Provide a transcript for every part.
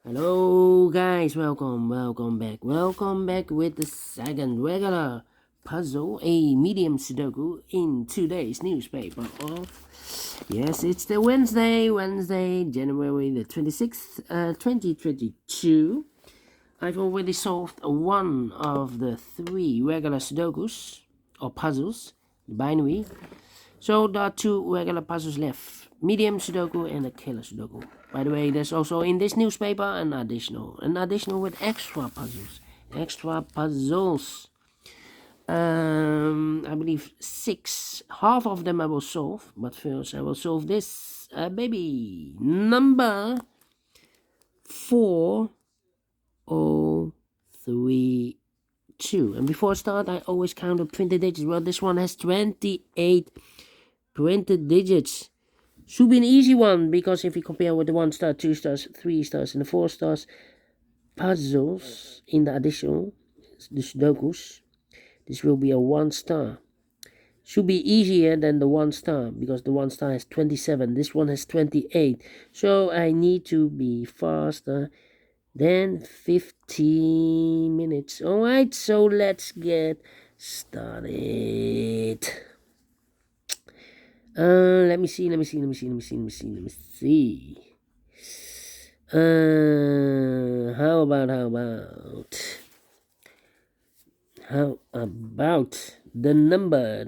Hello guys, welcome back with the second regular puzzle, a medium Sudoku in today's newspaper of, yes, it's the Wednesday, January the 26th, 2022. I've already solved one of the three regular Sudokus, or puzzles, the binary. So there are two regular puzzles left, medium Sudoku and a killer Sudoku. By the way, there's also in this newspaper an additional with extra puzzles. I believe 6. Half of them I will solve, but first I will solve this baby number 4032. And before I start, I always count the printed digits. Well, this one has 28 printed digits. Should be an easy one, because if you compare with the 1 star, 2 stars, 3 stars, and the 4 stars puzzles in the additional, the Sudokus, this will be a 1 star. Should be easier than the 1 star, because the 1 star has 27. This one has 28. So I need to be faster than 15 minutes. Alright, so let's get started. Let me see. How about the number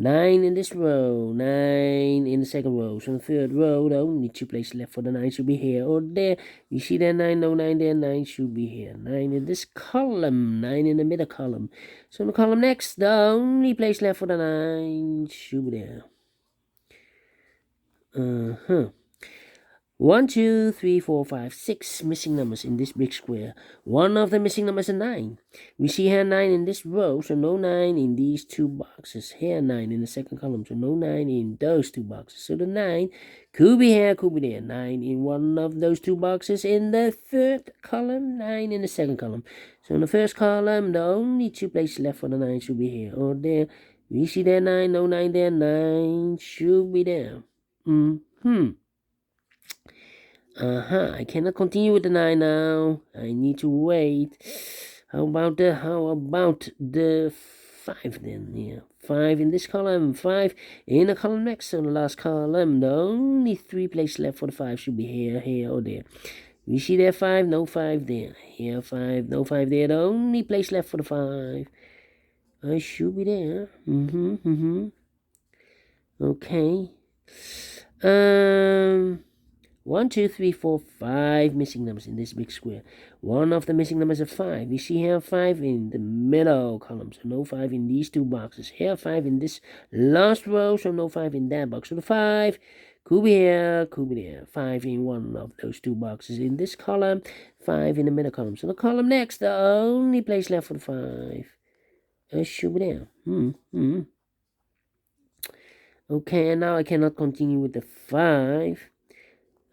9 in this row, 9 in the second row. So in the third row, the only 2 places left for the 9 should be here or there. You see that 9, no 9 there, 9 should be here. 9 in this column, 9 in the middle column. So in the column next, the only place left for the 9 should be there. 1, 2, 3, 4, 5, 6 missing numbers in this big square. One of the missing numbers is 9. We see here 9 in this row, so no 9 in these 2 boxes. Here 9 in the second column, so no 9 in those 2 boxes. So the 9 could be here, could be there. 9 in one of those 2 boxes in the third column, 9 in the second column. So in the first column, the only 2 places left for the 9 should be here or there. We see there 9, no 9 there, 9 should be there. I cannot continue with the 9 now. I need to wait. How about the 5 then? Yeah, 5 in this column, 5 in the column next, so the last column. The only 3 places left for the 5 should be here, or there. We see there 5, no 5 there. Here 5, no 5 there. The only place left for the 5. I should be there. Okay. 1, 2, 3, 4, 5 missing numbers in this big square. One of the missing numbers is 5. You see here 5 in the middle column, so no 5 in these 2 boxes. Here 5 in this last row, so no 5 in that box. So the 5 could be here, could be there. 5 in one of those 2 boxes in this column, 5 in the middle column. So the column next, the only place left for the 5 should be there. Okay, and now I cannot continue with the 5.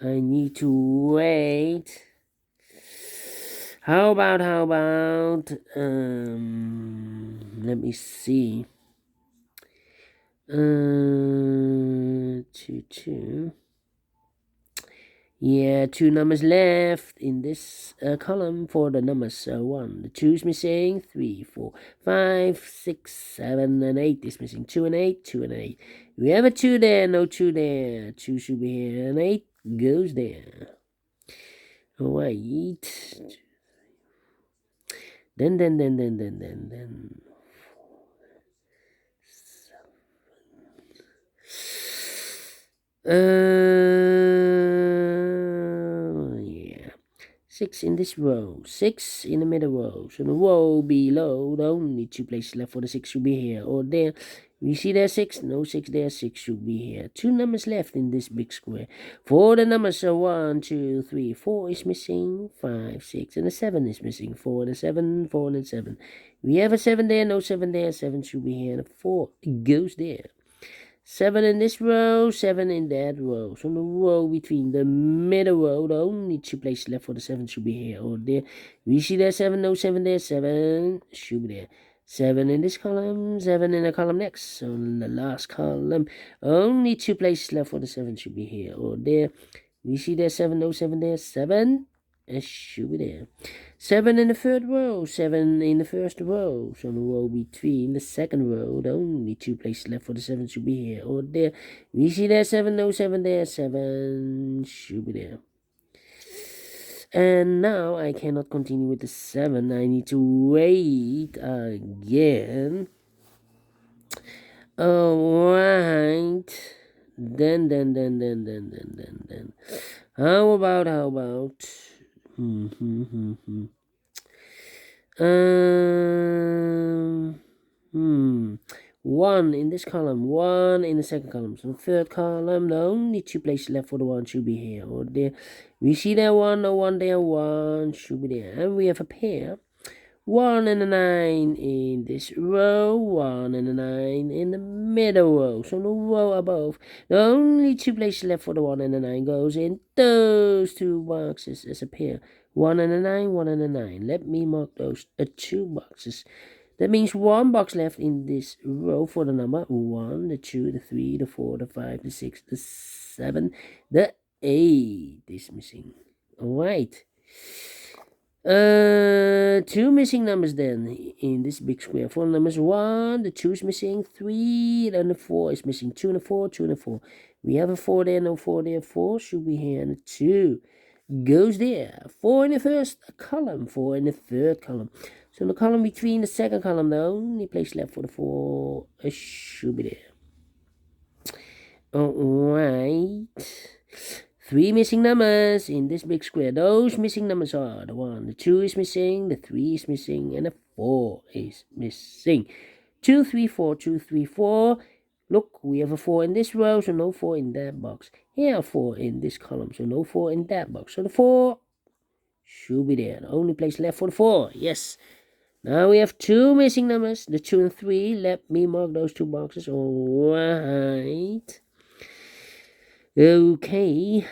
I need to wait. How about, let me see. 2, 2. Yeah, 2 numbers left in this column for the numbers 1. The 2 is missing, 3, 4, 5, 6, 7, and 8 is missing. 2 and 8, 2 and 8. We have a 2 there, no 2 there. 2 should be here, and 8 goes there. Alright. Then. 6 in this row, 6 in the middle row. So the row below, the only 2 places left for the 6 should be here or there. We see there 6, no 6 there, 6 should be here. 2 numbers left in this big square. For the numbers 1, 2, 3, 4 is missing, 5, 6, and the 7 is missing. 4 and a 7, 4 and a 7. We have a 7 there, no 7 there, 7 should be here, and a 4 goes there. 7 in this row, 7 in that row. So the row between the middle row, the only 2 places left for the 7 should be here or there. We see there 7, no 7 there, 7 should be there. 7 in this column, 7 in the column next. So in the last column, only 2 places left for the 7 should be here or there. We see there 7, no 7 there, 7. It should be there. 7 in the third row, 7 in the first row. So the row between the second row, the only 2 places left for the 7 should be here or there. We see there 7, no 7 there, 7 should be there. And now I cannot continue with the 7. I need to wait again. Alright. Then. How about? One in this column, 1 in the second column. So the third column, the only 2 places left for the 1 should be here or there. We see there 1, no 1 there, 1 should be there. And we have a pair. 1 and a 9 in this row, 1 and a 9 in the middle row. So the row above, the only 2 places left for the 1 and the 9 goes in those 2 boxes as a pair. 1 and a 9, 1 and a 9. Let me mark those 2 boxes. That means 1 box left in this row for the number 1, the 2, the 3, the 4, the 5, the 6, the 7, the 8 is missing. Alright. 2 missing numbers then in this big square. 4 numbers, 1, the 2 is missing, 3, and the 4 is missing. 2 and a 4, 2 and a 4. We have a 4 there, no 4 there. 4 should be here, and a 2 goes there. 4 in the first column, 4 in the third column. So in the column between the second column, the only place left for the 4 should be there. Alright. 3 missing numbers in this big square. Those missing numbers are the 1, the 2 is missing, the 3 is missing, and the 4 is missing. 2, 3, 4, 2, 3, 4. Look, we have a 4 in this row, so no 4 in that box. Here, 4 in this column, so no 4 in that box. So the 4 should be there. The only place left for the 4. Yes. Now we have 2 missing numbers, the 2 and 3. Let me mark those 2 boxes. Alright. Okay.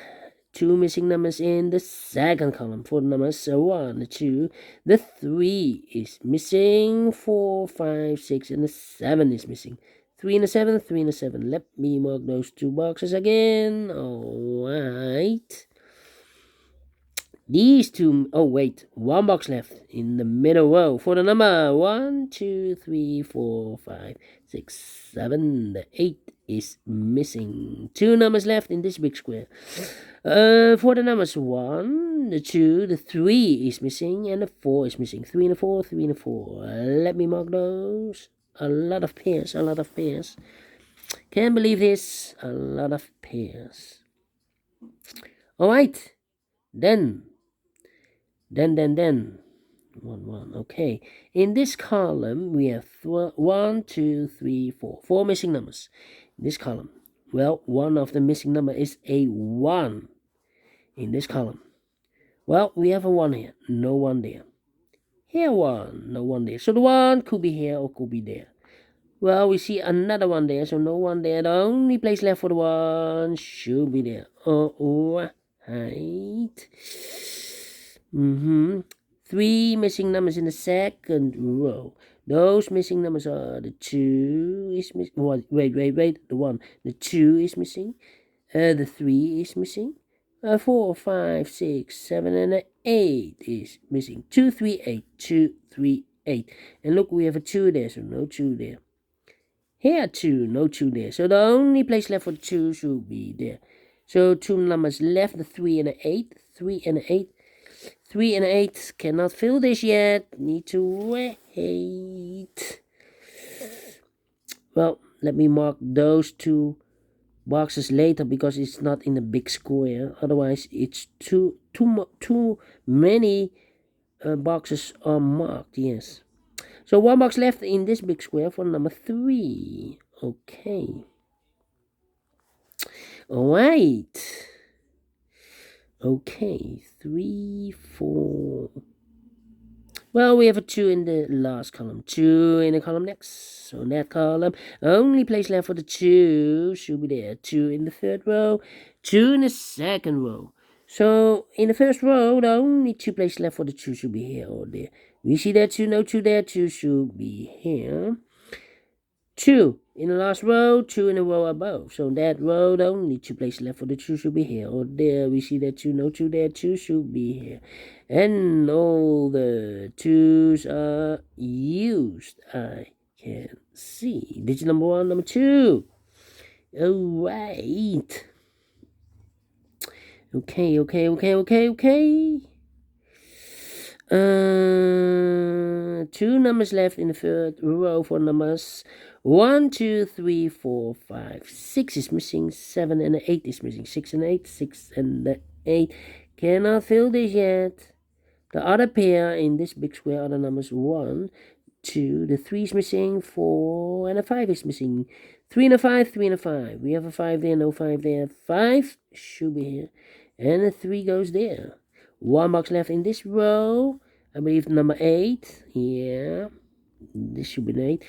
2 missing numbers in the second column for the numbers 1, the 2, the 3 is missing, 4, 5, 6, and the 7 is missing. 3 and a 7, 3 and a 7. Let me mark those 2 boxes again. Alright. These 2, oh wait, 1 box left in the middle row for the number 1, 2, 3, 4, 5, 6, 7. The 8 is missing. 2 numbers left in this big square. For the numbers 1, the 2, the 3 is missing, and the 4 is missing. 3 and a 4, 3 and a 4. Let me mark those. A lot of pairs. Can't believe this. A lot of pairs. Alright. Then. 1. Okay. In this column, we have 1, 2, 3, 4. 4 missing numbers. In this column. Well, one of the missing number is a 1 in this column. Well, we have a 1 here. No 1 there. Here 1. No 1 there. So the 1 could be here or could be there. Well, we see another 1 there. So no 1 there. The only place left for the 1 should be there. Alright. 3 missing numbers in the second row. Those missing numbers are the 2 is missing. Wait. The 1. The 2 is missing. The 3 is missing. 4, 5, 6, 7, and the 8 is missing. 2, 3, 8. 2, 3, 8. And look, we have a 2 there, so no 2 there. Here 2, no 2 there. So the only place left for the 2 should be there. So 2 numbers left, the 3 and the 8. 3 and the 8. 3 and 8 cannot fill this yet. Need to wait. Well, let me mark those 2 boxes later because it's not in a big square. Otherwise, it's too many boxes are marked. Yes. So 1 box left in this big square for number 3. Okay. Alright. Okay, 3, 4. Well, we have a 2 in the last column. 2 in the column next. So in that column, only place left for the 2 should be there. 2 in the third row. 2 in the second row. So in the first row, the only 2 places left for the 2 should be here or there. We see there 2, no 2 there. 2 should be here. 2 in the last row, 2 in a row above. So that row, the only 2 places left for the 2 should be here. Or there, we see that 2, no 2 there, 2 should be here. And all the 2s are used. I can see. Digit number 1, number 2. Alright. Okay. 2 numbers left in the third row for numbers 1, 2, 3, 4, 5, 6 is missing, 7 and 8 is missing, 6 and 8, 6 and 8 cannot fill this yet. The other pair in this big square are the numbers 1, 2, the 3 is missing, 4 and a 5 is missing, 3 and a 5, 3 and a 5. We have a 5 there, no 5 there, 5 should be here, and a 3 goes there. 1 box left in this row. I believe number 8. Yeah, this should be 8.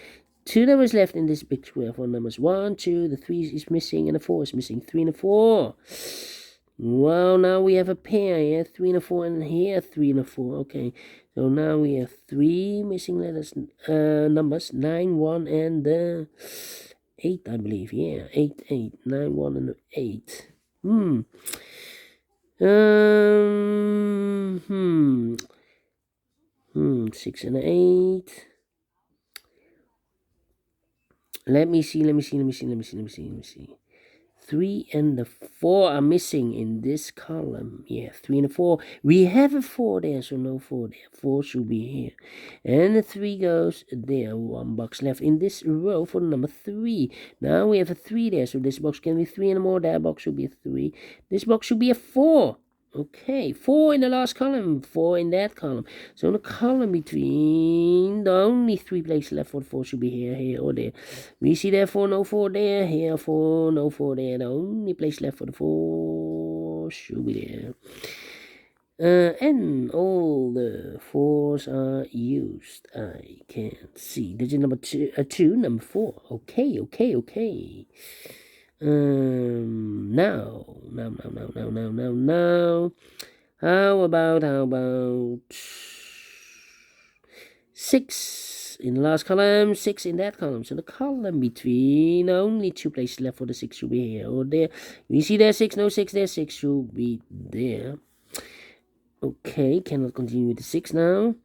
2 numbers left in this big square for numbers 1, 2. The 3 is missing and the 4 is missing. 3 and a 4. Well, now we have a pair here. 3 and a 4 and here 3 and a 4. Okay, so now we have 3 missing letters, numbers 9, 1 and 8, I believe. Yeah, 8, 9, 1 and 8. 6 and 8. Let me see. 3 and the 4 are missing in this column. Yeah, 3 and the 4. We have a 4 there, so no 4 there. 4 should be here. And the 3 goes there. 1 box left in this row for number 3. Now we have a 3 there, so this box can be 3 and more. That box should be a 3. This box should be a 4. Okay, 4 in the last column, 4 in that column. So in the column between, the only 3 places left for the 4 should be here, or there. We see there 4, no 4 there, here 4, no 4 there. The only place left for the 4 should be there. And all the 4s are used. I can see. Digit number 2, number 4. Okay. Now. How about 6 in the last column, 6 in that column. So the column between, only 2 places left for the 6 should be here or there. We see there 6, no 6 there, 6 should be there. Okay, cannot continue with the 6 now.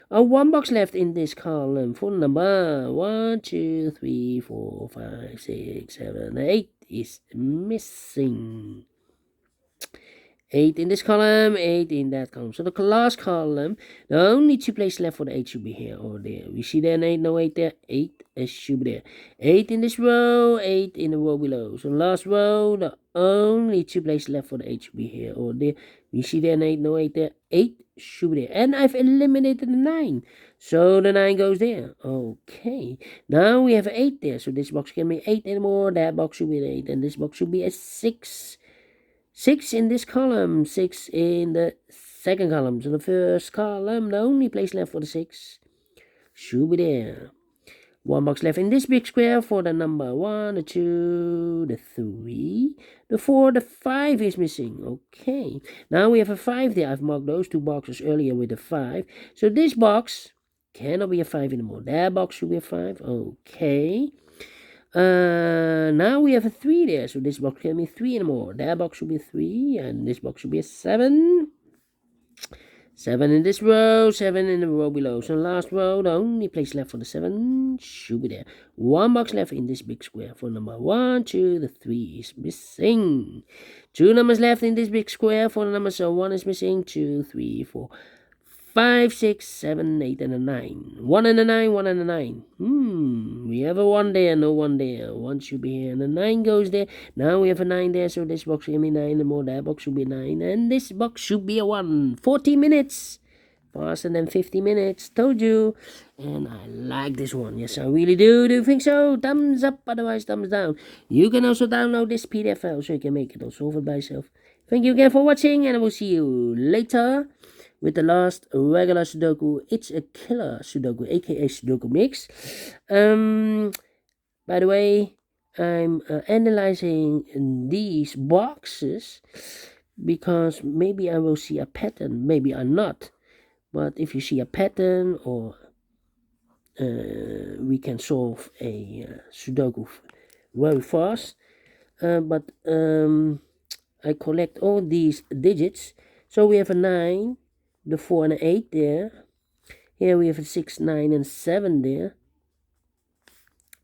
1 box left in this column for number 1, 2, 3, 4, 5, 6, 7, 8 is missing. 8 in this column, 8 in that column. So the last column, the only 2 places left for the 8 should be here or there. We see there an 8, no 8 there, 8 should be there. 8 in this row, 8 in the row below. So the last row, the only 2 places left for the 8 should be here or there. We see there an 8, no 8 there, 8 should be there. And I've eliminated the 9. So the 9 goes there. Okay. Now we have an 8 there. So this box can be 8 anymore. That box should be an 8. And this box should be a 6. 6 in this column, 6 in the second column. So the first column, the only place left for the 6 should be there. 1 box left in this big square for the number 1, the 2, the 3, the 4, the 5 is missing. Okay, now we have a 5 there. I've marked those 2 boxes earlier with a 5. So this box cannot be a 5 anymore. That box should be a 5. Okay. Now we have a 3 there, so this box can be 3 anymore. That box should be 3, and this box should be a 7. 7 in this row, 7 in the row below. So last row, the only place left for the 7 should be there. 1 box left in this big square for number 1, 2, the 3 is missing. 2 numbers left in this big square for the number, so 1 is missing, 2, 3, 4, 5, 6, 7, 8, and a 9. 1 and a 9, 1 and a 9. We have a 1 there, no 1 there. 1 should be here, and a 9 goes there. Now we have a 9 there, so this box should be 9 and more. That box should be 9, and this box should be a 1. 40 minutes. Faster than 50 minutes. Told you. And I like this one. Yes, I really do. Do you think so? Thumbs up, otherwise thumbs down. You can also download this PDF file so you can make it or solve it by yourself. Thank you again for watching, and I will see you later with the last regular Sudoku. It's a killer Sudoku, aka Sudoku Mix. By the way, I'm analyzing these boxes because maybe I will see a pattern, maybe I'm not. But if you see a pattern or we can solve a Sudoku very fast. But I collect all these digits. So we have a 9, the 4 and an 8 there. Here we have a 6, 9 and 7 there.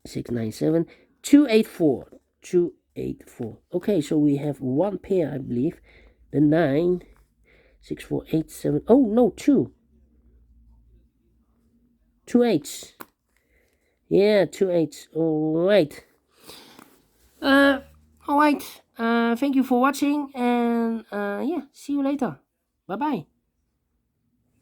6, 9, 7. 2, 8, 4. 2, 8, 4. Okay, so we have one pair, I believe. The 9, 6, 4, 8, 7. Oh, no, 2. 2 8s. Yeah, 2 8s. Alright. Alright. Thank you for watching, and yeah, see you later. Bye bye.